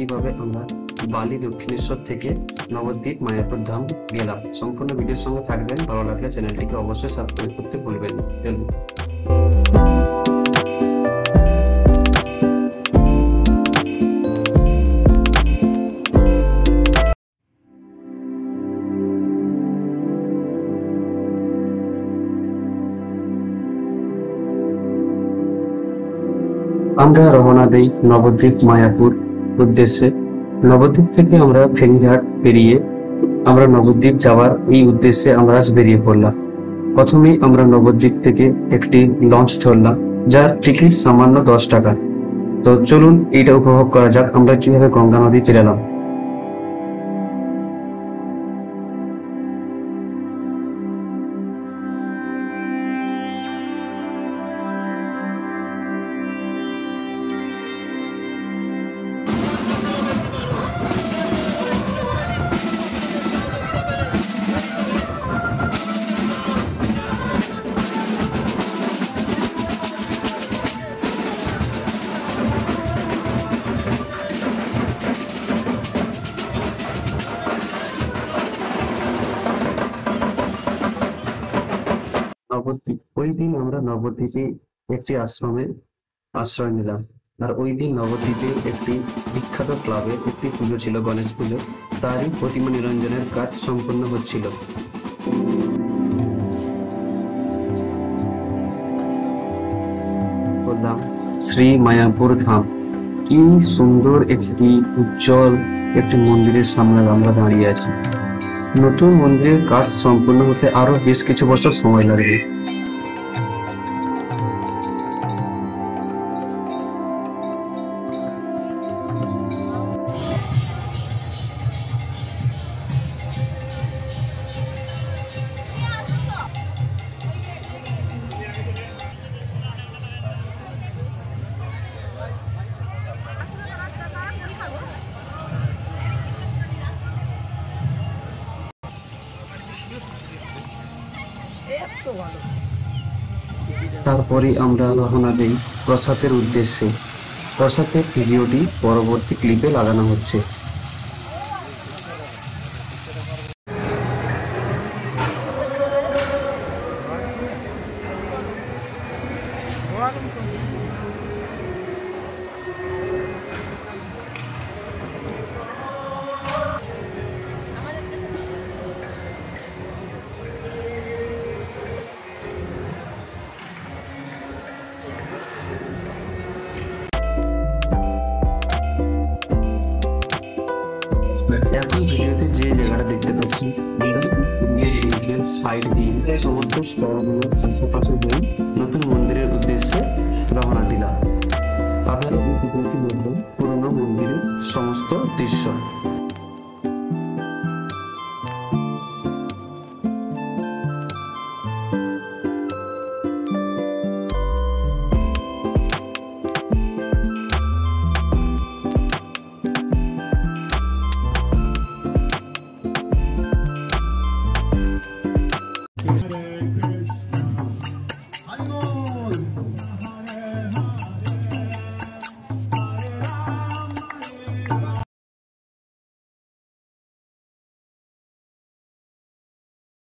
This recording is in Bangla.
এইভাবে আমরা বালি দক্ষিণেশ্বর থেকে নবদ্বীপ মায়াপুর ধাম গেলাম। সম্পূর্ণ ভিডিওর সঙ্গে থাকবেন, ভালো লাগলে চ্যানেলটিকে অবশ্যই সাবস্ক্রাইব করতে ভুলবেন না। চলুন। আমরা রওনা দেই নবদ্বীপ মায়াপুর উদ্দেশ্যে। নবদ্বীপ থেকে আমরা ফেরিঘাট পেরিয়ে আমরা নবদ্বীপ যাওয়ার এই উদ্দেশ্যে আমরা আজ বেরিয়ে পড়লাম। প্রথমেই আমরা নবদ্বীপ থেকে একটি লঞ্চ ধরলাম, যার টিকিট সামান্য 10 টাকা। তো চলুন এটা উপভোগ করা যাক আমরা কিভাবে গঙ্গা নদী পেরোলাম। নবদ্বীপ, ওই দিন আমরা নবদ্বীপে একটি আশ্রমে আশ্রয় নিলাম। আর ওই দিন নবদ্বীপে একটি বিখ্যাত ক্লাবে একটি পুজো ছিল, গণেশ পুজো। তারই প্রতিমা নিরঞ্জনের কাজ সম্পন্ন হচ্ছিল। বললাম শ্রী মায়াপুর ধাম। কি সুন্দর একটি উজ্জ্বল একটি মন্দিরের সামনে আমরা দাঁড়িয়ে আছি। নতুন মন্দিরের কাজ সম্পূর্ণ হতে আরো বেশ কিছু বছর সময় লাগবে। তারপরে আমরা রওনা দেই প্রসাদের উদ্দেশ্যে। প্রসাদের ভিডিওটি পরবর্তী ক্লিপে লাগানো হচ্ছে। এখন ভিডিওতে যে জায়গাটা দেখতে পাচ্ছি, সাইড দিয়ে সমস্ত স্টলগুলো আশেপাশে হয়ে নতুন মন্দিরের উদ্দেশ্যে রওনা দিলাম। আপনারা এই ভিডিওটি দেখবেন পুরনো মন্দিরের সমস্ত দৃশ্য।